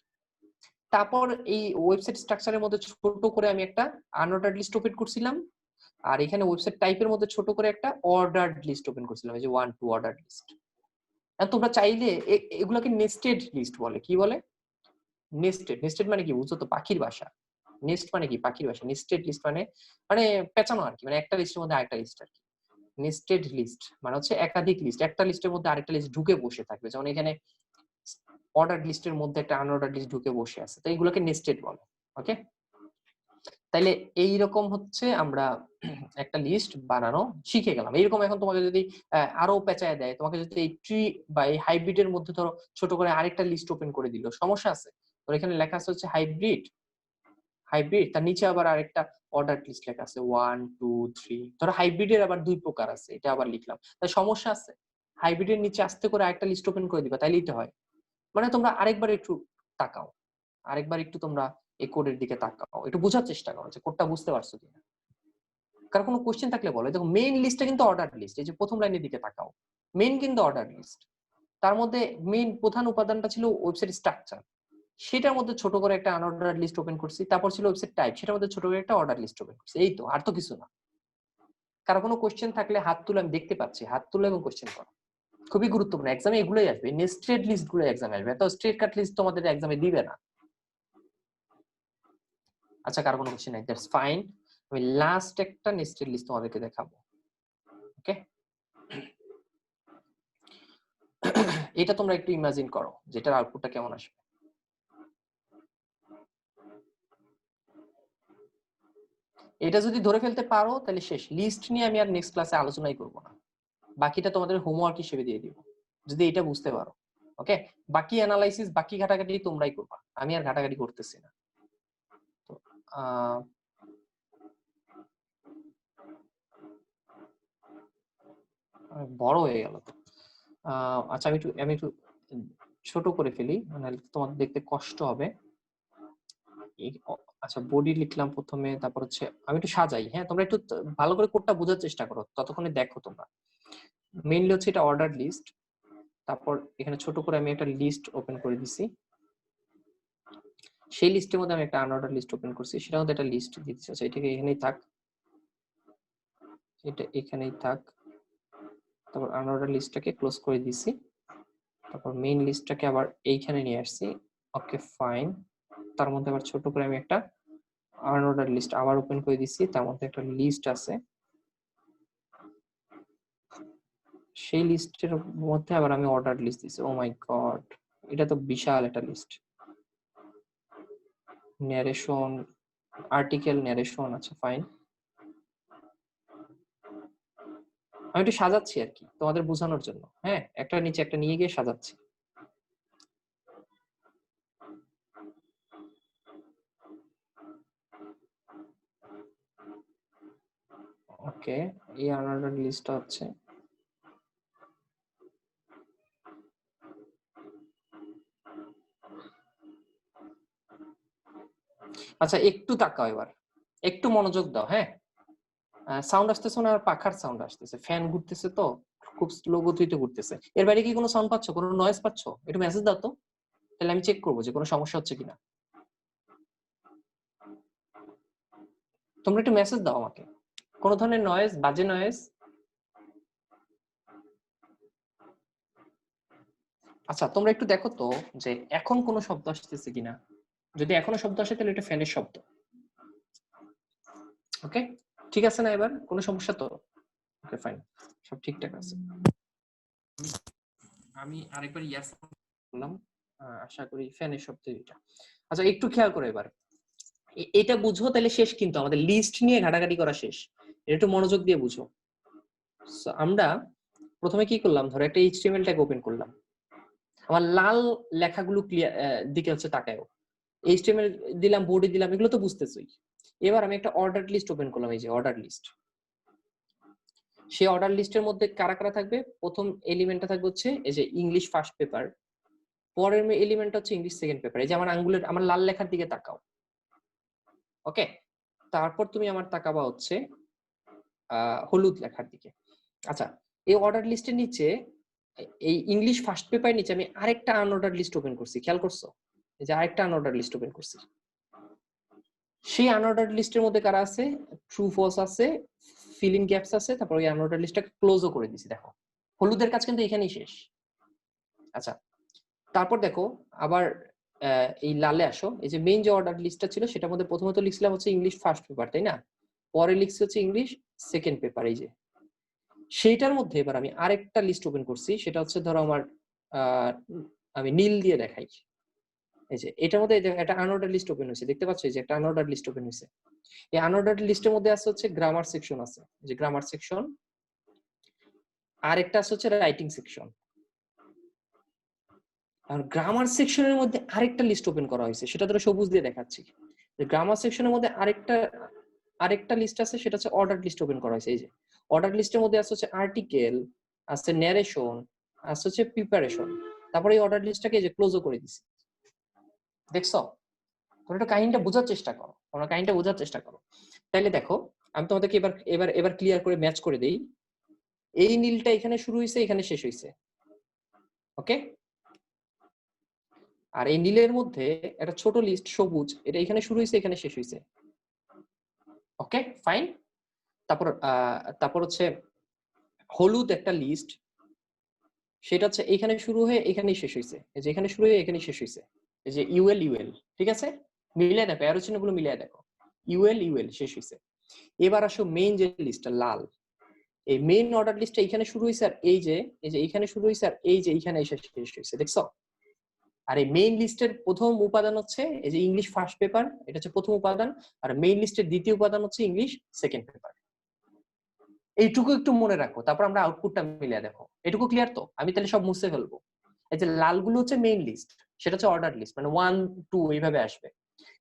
তারপর এই ওয়েবসাইট স্ট্রাকচারের মধ্যে ছোট করে আমি একটা আনঅর্ডার লিস্ট ওপেন করছিলাম, আর এখানে ওয়েবসাইট টাইপের মধ্যে ছোট করে একটা অর্ডার লিস্ট ওপেন করছিলাম, এই যে 1 2 অর্ডার লিস্ট। আর তোমরা চাইলে এগুলোকে নেস্টেড লিস্ট বলে। কি বলে? নেস্টেড। নেস্টেড মানে কি বুঝছো তো? পাখির বাসা। নেস্ট মানে কি? পাখির বাসা। নেস্টেড লিস্ট মানে মানে পেঁচানো আর কি, মানে একটা লিস্টের মধ্যে আরেকটা লিস্ট আর কি। নেস্টেড লিস্ট মানে হচ্ছে একাধিক লিস্ট, একটা লিস্টের মধ্যে আরেকটা লিস্ট ঢুকে বসে থাকবে। যেমন এখানে অর্ডার লিস্টের মধ্যে একটা আনঅর্ডার লিস্ট ঢুকে বসে আছে, তো এইগুলোকে নেস্টেড বলে। ওকে, তাইলে এইরকম হচ্ছে আমরা একটা লিস্ট বানানো শিখে গেলাম। এইরকম এখন তোমাকে যদি আরো পেঁচায় দেয়, তোমাকে যদি এই ট্রি বা এই হাইব্রিডের মধ্যে ধরো ছোট করে আরেকটা লিস্ট ওপেন করে দিল, সমস্যা আছে? তোর এখানে লেখা আছে হচ্ছে হাইব্রিড, হাইব্রিড, তার নিচে আবার আরেকটা অর্ডার লিস্ট লেখা আছে 1 2 3। ধরো হাইব্রিডের আবার দুই প্রকার আছে, এটা আবার লিখলাম, তাই সমস্যা আছে? হাইব্রিডের নিচে আস্তে করে আরেকটা লিস্ট ওপেন করে দিবা, তাইলেই তো হয়। মানে তোমরা আরেকবার একটু তাকাও, আরেকবার একটু তোমরা এই কোডের দিকে তাকাও, একটু বোঝার চেষ্টা করো যে কোডটা বুঝতে পারছো কিনা। কার কোনো কোশ্চেন থাকলে বলো। দেখো মেইন লিস্টটা কিন্তু অর্ডার লিস্ট, এই যে প্রথম লাইনের দিকে তাকাও, মেইন কিন্তু অর্ডার লিস্ট। তার মধ্যে মেইন প্রধান উপাদানটা ছিল ওয়েবসাইট স্ট্রাকচার, সেটার মধ্যে ছোট করে একটা আনঅর্ডার লিস্ট ওপেন করছি। তারপর ছিল ওয়েবসাইট টাইপ, সেটার মধ্যে ছোট করে একটা অর্ডার লিস্ট ওপেন করছি। এই তো, আর তো কিছু না। কারো কোনো কোশ্চেন থাকলে হাত তুলে, আমি দেখতে পাচ্ছি, হাত তুলে এবং কোশ্চেন করো। খুবই গুরুত্বপূর্ণ, এক্সামে এগুলোই আসবে, নেস্টেড লিস্ট গুলো এক্সামে আসবে, এত স্ট্রেট কাট লিস্ট তোমাদের এক্সামে দিবে না। আচ্ছা, কারো কোনো কোশ্চেন নাই, দ্যাটস ফাইন। আমি লাস্ট একটা নেস্টেড লিস্ট তোমাদেরকে দেখাবো। ওকে, এটা তোমরা একটু ইমাজিন করো যেটার আউটপুটটা কেমন আসবে। এটা যদি ধরে ফেলতে পারো তাহলে শেষ। লিস্ট নিয়ে আমি আর নেক্সট ক্লাসে আলোচনাই করব না, বাকিটা তোমাদের হোমওয়ার্ক হিসেবে দিয়ে দিব যদি এটা বুঝতে পারো। ওকে, বাকি অ্যানালাইসিস, বাকি ঘাটাঘাটি তোমরাই করবা, আমি আর ঘাটাঘাটি করতেছি না। তো বড় হয়ে গেল তো। আচ্ছা, আমি একটু ছোট করে ফেলি, মানে তোমাদের দেখতে কষ্ট হবে। আচ্ছা, বডি লিখলাম প্রথমে, তারপর হচ্ছে আমি একটু সাজাই। হ্যাঁ, তোমরা একটু ভালো করে কোডটা বোঝার চেষ্টা করো, ততক্ষণে দেখো তোমরা। মেইনলি হচ্ছে এটা অর্ডার লিস্ট। তারপর এখানে ছোট করে আমি একটা লিস্ট ওপেন করে দিছি, সেই লিস্টের মধ্যে আমি একটা আনঅর্ডার লিস্ট ওপেন করছি, সেটার মধ্যে একটা লিস্ট দিচ্ছি। আচ্ছা, এটাকে এখানেই থাক, এটা এখানেই থাক। তারপর আনঅর্ডার লিস্টটাকে ক্লোজ করে দিছি। তারপর মেইন লিস্টটাকে আবার এইখানে নিয়ে আসছি। Okay fine. তার মধ্যে আবার ছোট করে আমি একটা আনঅর্ডার লিস্ট আবার ওপেন করে দিছি, তার মধ্যে একটা লিস্ট আছে, সেই লিস্টের মধ্যে আবার আমি অর্ডার লিস্ট দিছি। ও মাই গড, এটা তো বিশাল একটা লিস্ট। ন্যারেশন, আর্টিকেল, ন্যারেশন, আচ্ছা ফাইন। আমি একটু সাজাচ্ছি আর কি তোমাদের বোঝানোর জন্য, হ্যাঁ, একটা নিচে একটা নিয়ে গিয়ে সাজাচ্ছি। ওকে, এই আনঅর্ডার লিস্টটা হচ্ছে, আচ্ছা একটু তাকাও এবার, একটু মনোযোগ দাও, হ্যাঁ। সাউন্ড আসতেছে না, আর পাখার সাউন্ড আসতেছে, ফ্যান ঘুরতেছে তো খুব স্লো গতিতে ঘুরতেছে। এর বাইরে কি কোনো সাউন্ড পাচ্ছ, কোনো নয়েজ পাচ্ছ? একটু মেসেজ দাও তো, তাহলে আমি চেক করবো যে কোনো সমস্যা হচ্ছে কিনা। তোমরা একটু মেসেজ দাও আমাকে, কোন ধরনের নয়েজ, বাজে নয়েজ? আচ্ছা তোমরা একটু দেখো তো যে এখন কোনো শব্দ আসতেছে কিনা। যদি এখনো শব্দ আসে তাহলে এটা ফ্যানের শব্দ। ওকে, ঠিক আছে না? এবার কোনো সমস্যা তো? ওকে ফাইন, সব ঠিকঠাক আছে। আমি আরেকবার ইয়ারফোন করলাম, আশা করি ফ্যানের শব্দ এটা। আচ্ছা একটু খেয়াল করো এবার, এটা বুঝো তাহলে শেষ, কিন্তু আমাদের লিস্ট নিয়ে ঘাটাঘাটি করা শেষ, এটা একটু মনোযোগ দিয়ে বুঝো। আমরা প্রথমে কি করলাম, ধরো একটা এইচটিএমএল ট্যাগ ওপেন করলাম, আমার লাল লেখাগুলো ক্লিয়ার দিকে হচ্ছে তাকায়ও, এইচটিএমএল দিলাম, বডি দিলাম, এগুলো তো বুঝতেছই। এবার আমি একটা অর্ডার লিস্ট ওপেন করলাম, এই যে অর্ডার লিস্ট। সেই অর্ডার লিস্টের মধ্যে কারা কারা থাকবে, প্রথম এলিমেন্টটা থাকবে হচ্ছে এই যে ইংলিশ ফার্স্ট পেপার, পরের এলিমেন্টটা হচ্ছে ইংলিশ সেকেন্ড পেপার। এই যে আমার আঙ্গুলের, আমার লাল লেখার দিকে তাকাও, ওকে। তারপর তুমি আমার তাকাবা হচ্ছে হলুদ লেখার দিকে। আচ্ছা, এই অর্ডার লিস্টের নিচে, এই ইংলিশ ফার্স্ট পেপারের নিচে আমি আরেকটা আনঅর্ডার লিস্ট ওপেন করছি, খেয়াল করছো? এই যে আরেকটা আনঅর্ডার লিস্ট ওপেন করছি। সেই আনঅর্ডার লিস্টের মধ্যে কারা আছে, ট্রু ফলস আছে, ফিলিং গ্যাপস আছে, তারপর ওই আনঅর্ডার লিস্টটাকে ক্লোজও করে দিছি। দেখো হলুদের কাজ কিন্তু এখানেই শেষ। আচ্ছা তারপর দেখো আবার এই লালে আসো, এই যে মেইন যে অর্ডার লিস্টটা ছিল সেটার মধ্যে প্রথমত লিখছিলাম হচ্ছে ইংলিশ ফার্স্ট পেপার, তাই না? পরে লিখছি হচ্ছে ইংলিশ সেকেন্ড পেপার, এই যে সেইটার মধ্যে এবার আমি আরেকটা লিস্ট ওপেন করছি, সেটা হচ্ছে ধরো আমার আমি নীল দিয়ে দেখাই, এই যে এটার মধ্যে একটা আনঅর্ডার লিস্ট ওপেন হয়েছে, দেখতে পাচ্ছ? এই যে একটা আনঅর্ডার লিস্ট ওপেন হয়েছে। এই আনঅর্ডার লিস্টের মধ্যে আছে হচ্ছে গ্রামার সেকশন আছে, যে গ্রামার সেকশন, আর একটা আছে হচ্ছে রাইটিং সেকশন। আর গ্রামার সেকশনের মধ্যে আরেকটা লিস্ট ওপেন করা হয়েছে, সেটা ধরো সবুজ দিয়ে দেখাচ্ছি। গ্রামার সেকশনের মধ্যে আরেকটা লিস্ট আছে, সেটা হচ্ছে অর্ডার লিস্ট ওপেন করা হয়েছে। এই যে অর্ডার লিস্টের মধ্যে আছে হচ্ছে আর্টিকেল, আছে ন্যারেশন, আছে হচ্ছে প্রিপারেশন। তারপরে এই অর্ডার লিস্টটাকে যে ক্লোজও করে দিছি। দেখছো? তোমরা একটু কাহিনীটা বোঝার চেষ্টা করো, তোমরা কাহিনীটা বোঝার চেষ্টা করো। তাইলে দেখো আমি তোমাদেরকে এবার এবার এবার ক্লিয়ার করে ম্যাচ করে দেই। এই নীলটা এখানে শুরু হয়েছে, এখানে শেষ হয়েছে, ওকে। আর এই নীলের মধ্যে একটা ছোট লিস্ট সবুজ, এটা এখানে শুরু হয়েছে, এখানে শেষ হয়েছে, ওকে ফাইন। তারপর হচ্ছে হলুদ একটা লিস্ট, সেটা হচ্ছে এখানে শুরু হয়ে এখানেই শেষ হয়েছে, এই যে এখানে শুরু হয়ে এখানেই শেষ হয়েছে, এই যে ইউএল ইউএল, ঠিক আছে? মিলিয়ে দেখো, অ্যারো চিহ্নগুলো মিলিয়ে দেখো, ইউএল ইউএল শেষ হয়েছে। এবার আসো মেইন যে লিস্টটা লাল, এই মেইন অর্ডার লিস্টটা এখানে শুরু হয়েছে, আর এই যে এইখানে শুরু হয়েছে, আর এই যে এইখানে এসে শেষ হয়েছে, দেখছো? আর এই মেইন লিস্টের প্রথম উপাদান হচ্ছে এই যে ইংলিশ ফার্স্ট পেপার, এটা হচ্ছে প্রথম উপাদান, আর মেইন লিস্টের দ্বিতীয় উপাদান হচ্ছে ইংলিশ সেকেন্ড পেপার। এইটুকু একটু মনে রাখো, তারপর আমরা আউটপুটটা মিলিয়ে দেখো। এটুকু ক্লিয়ার তো? আমি তাহলে সব মুছে ফেলবো। এই যে লালগুলো হচ্ছে মেইন লিস্ট, সেটা হচ্ছে অর্ডার লিস্ট, মানে 1 2 এইভাবে আসবে।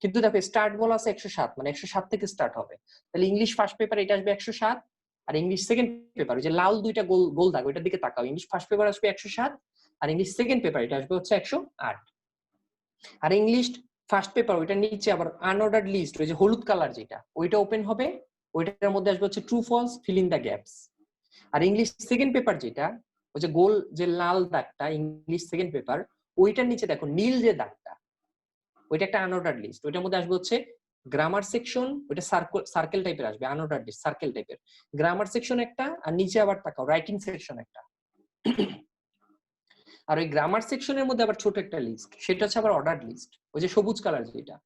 কিন্তু দেখো স্টার্ট বলা আছে 107, মানে 107 থেকে স্টার্ট হবে। তাহলে ইংলিশ ফার্স্ট পেপার এটা আসবে 107, আর ইংলিশ সেকেন্ড পেপার, ওই যে লাল দুইটা গোল গোল দাগ, ওইটার দিকে তাকাও, ইংলিশ ফার্স্ট পেপার আসবে 107, আর ইংলিশ সেকেন্ড পেপার এটা আসবে হচ্ছে 108। আর ইংলিশ ফার্স্ট পেপার ওইটার নিচে আবার আনঅর্ডার্ড লিস্ট, ওই যে হলুদ কালার যেটা, ওইটা ওপেন হবে, ওইটার মধ্যে আসবে হচ্ছে true false, fill in the gaps. আর ইংলিশ সেকেন্ড পেপার যেটা, ওই যে গোল যে লাল দাগটা, ইংলিশ সেকেন্ড পেপার, ওইটার নিচে দেখো নীল যে দাগটা, ওইটা একটা আনঅর্ডার্ড লিস্ট, ওইটার মধ্যে আসবে হচ্ছে গ্রামার সেকশন ওটা সার্কেল টাইপের আসবে, আনঅর্ডার লিস্ট সার্কেল টাইপের। গ্রামার সেকশন একটা, আর নিচে আবার তাকাও রাইটিং সেকশন একটা। আর ওই গ্রামার সেকশনের মধ্যে আবার ছোট একটা লিস্ট, সেটা হচ্ছে আবার অর্ডার লিস্ট, ওই যে সবুজ কালার যেটা,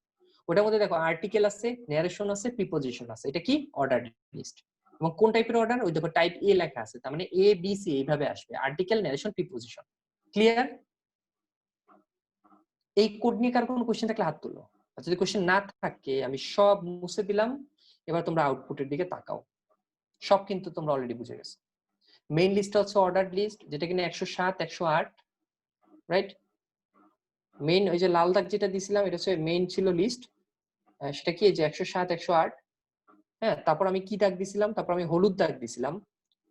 ওটার মধ্যে দেখো আর্টিকেল আছে, ন্যারেশন আছে, প্রিপোজিশন আছে, এটা কি অর্ডার লিস্ট। এবং কোন টাইপের অর্ডার, ওই দেখো টাইপ এ লেখা আছে, তার মানে এ বি সি এইভাবে আসবে, আর্টিকেল, ন্যারেশন, প্রিপোজিশন। ক্লিয়ার? এই কোড নিয়ে কার কোনো কোশ্চেন থাকলে হাত তুলো, আর যদি কোশ্চেন না থাকে আমি সব মুছে দিলাম। এবার তোমরা আউটপুটের দিকে তাকাও, সব কিন্তু তোমরা অলরেডি বুঝে গেছো। মেইন লিস্টটা হচ্ছে অর্ডার লিস্ট, যেটা কিনা 107 108, রাইট? মেইন ওই যে লাল দাগ যেটা দিছিলাম এটা হচ্ছে মেইন ছিল লিস্ট, সেটা কি যে 107 108। হ্যাঁ, তারপর আমি কি দাগ দিছিলাম, তারপর আমি হলুদ দাগ দিছিলাম,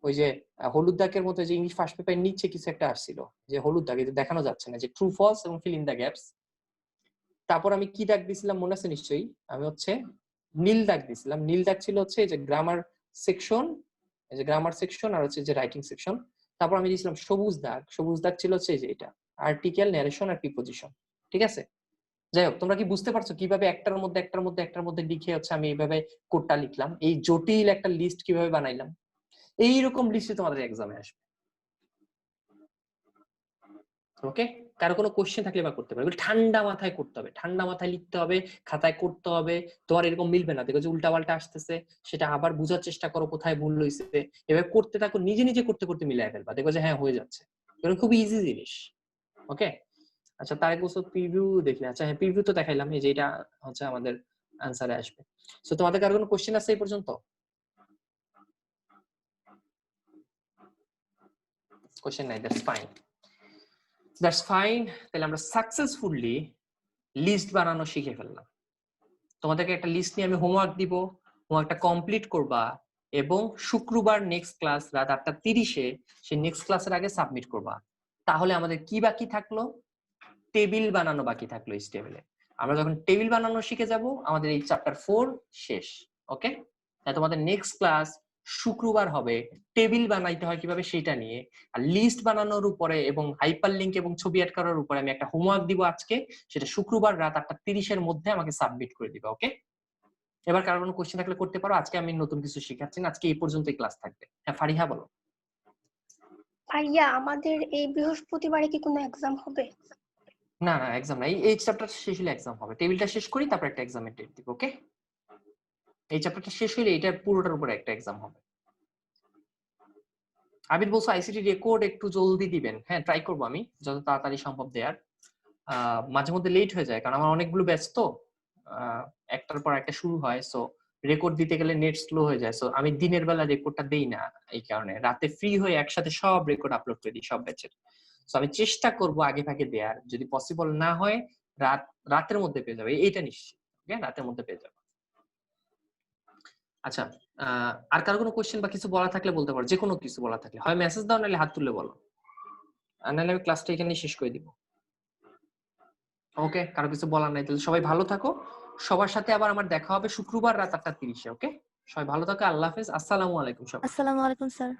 ওই যে হলুদ দাগের মতো যে ইংলিশ ফার্স্ট পেপারের নিচে কিছু একটা আসছিল, যে হলুদ দাগ, এটা দেখানো যাচ্ছে না, যে ট্রু ফলস এবং ফিল ইন দ্য গ্যাপস। তারপর আমি কি দাগ দিছিলাম মনে আছে নিশ্চয়ই, আমি হচ্ছে নীল দাগ দিছিলাম, নীল দাগ ছিল হচ্ছে এই যে গ্রামার সেকশন, এই যে গ্রামার সেকশন আর হচ্ছে যে রাইটিং সেকশন। তারপর আমি দিয়েছিলাম সবুজ দাগ, সবুজ দাগ ছিল হচ্ছে এই যে এটা আর্টিকেল, ন্যারেশন আর প্রিপোজিশন। ঠিক আছে, যাই হোক, তোমরা কি বুঝতে পারছো কিভাবে একটার মধ্যে একটার মধ্যে একটার মধ্যে লিখে হচ্ছে আমি এইভাবে কোডটা লিখলাম, এই জটিল একটা লিস্ট কিভাবে বানাইলাম? এইরকম লিস্টে তোমাদের এক্সামে আসবে। ওকে, কারো কোনো কোশ্চেন থাকলে বা করতে পারবে, ঠান্ডা মাথায় করতে হবে, ঠান্ডা মাথায় লিখতে হবে, খাতায় করতে হবে। তোমার এরকম মিলবে না, দেখো যে উল্টা পাল্টা আসতেছে, সেটা আবার বোঝার চেষ্টা করো কোথায় ভুল হয়েছে, এভাবে করতে থাকো, নিজে নিজে করতে করতে মিলাই ফেলবা, দেখো যে হ্যাঁ হয়ে যাচ্ছে। এরকম খুব ইজি জিনিস। ওকে, আচ্ছা তার এক বছর প্রিভিউ দেখলে, আচ্ছা হ্যাঁ প্রিভিউ তো দেখাইলাম, এই যে এটা হচ্ছে আমাদের আনসারে আসবে। সো তোমাদের কারো কোনো কোশ্চেন আছে এই পর্যন্ত? কোশ্চেন নাই, দ্যাটস ফাইন, দ্যাটস ফাইন। তাহলে আমরা সাকসেসফুলি লিস্ট বানানো শিখে ফেললাম। তোমাদেরকে একটা লিস্ট নিয়ে আমি হোমওয়ার্ক দিব, হোমওয়ার্কটা কমপ্লিট করবা এবং শুক্রবার নেক্সট ক্লাস রাত 8:30-এ সেই নেক্সট ক্লাসের আগে সাবমিট করবা। তাহলে আমাদের কি বাকি থাকলো? টেবিল বানানো বাকি থাকলো। এই টেবিলে আমরা যখন টেবিল বানানো শিখে যাব, আমাদের এই চ্যাপ্টার 4 শেষ। ওকে, তাই তোমাদের নেক্সট ক্লাস শুক্রবার হবে টেবিল বানাইতে হয় কিভাবে সেটা নিয়ে, আর লিস্ট বানানোর উপরে এবং হাইপার লিংক এবং ছবি অ্যাড করার উপরে আমি একটা হোমওয়ার্ক দিব আজকে, সেটা শুক্রবার রাত 8:30-এর মধ্যে আমাকে সাবমিট করে দিবে। ওকে, এবার কারো কোনো কোশ্চেন থাকলে করতে পারো, আজকে আমি নতুন কিছু শেখাচ্ছি না, আজকে এই পর্যন্তই ক্লাস থাকবে। হ্যাঁ ফারিহা বলো। ভাইয়া আমাদের এই বৃহস্পতিবারে কি কোনো এক্সাম হবে? না না এক্সাম নাই, এই চ্যাপ্টার শেষ হলে এক্সাম হবে, টেবিলটা শেষ করি তারপর একটা এক্সামের ডেট দিব। ওকে, এই চ্যাপ্টারটা শেষ হলে এটা পুরোটার উপরে একটা এক্সাম হবে। আবির বলছো আইসিটি রেকর্ড একটু জলদি দিবেন, হ্যাঁ ট্রাই করবো আমি যত তাড়াতাড়ি সম্ভব দেয়ার। মাঝে মধ্যে লেট হয়ে যায় কারণ আমার অনেকগুলো ব্যাচ তো, একটার পর একটা শুরু হয়, সো রেকর্ড দিতে গেলে নেট স্লো হয়ে যায়, সো আমি দিনের বেলা রেকর্ডটা দেই না, এই কারণে রাতে ফ্রি হয়ে একসাথে সব রেকর্ড আপলোড করে দিই সব ব্যাচের। সো আমি চেষ্টা করব আগে ভাগে দেয়ার, যদি পসিবল না হয় রাতের মধ্যে পেয়ে যাবে, এইটা নিশ্চিত। ওকে, রাতের মধ্যে পেয়ে যাবে। আচ্ছা, আর কারো কোনো কোশ্চেন বা কিছু বলা থাকলে বলতে পারো, যে কোনো কিছু বলা থাকলে হয় মেসেজ দাও, নাহলে হাত তুলে বলো, আর নাহলে আমি ক্লাসটা এখানে শেষ করে দিব। ওকে, কারো কিছু বলার নাই, তাহলে সবাই ভালো থাকো। সবার সাথে আবার আমার দেখা হবে শুক্রবার রাত 8:30-এ। ওকে, সবাই ভালো থাকো, আল্লাহ হাফেজ, আসসালামু আলাইকুম সবাই। আসসালামু আলাইকুম স্যার।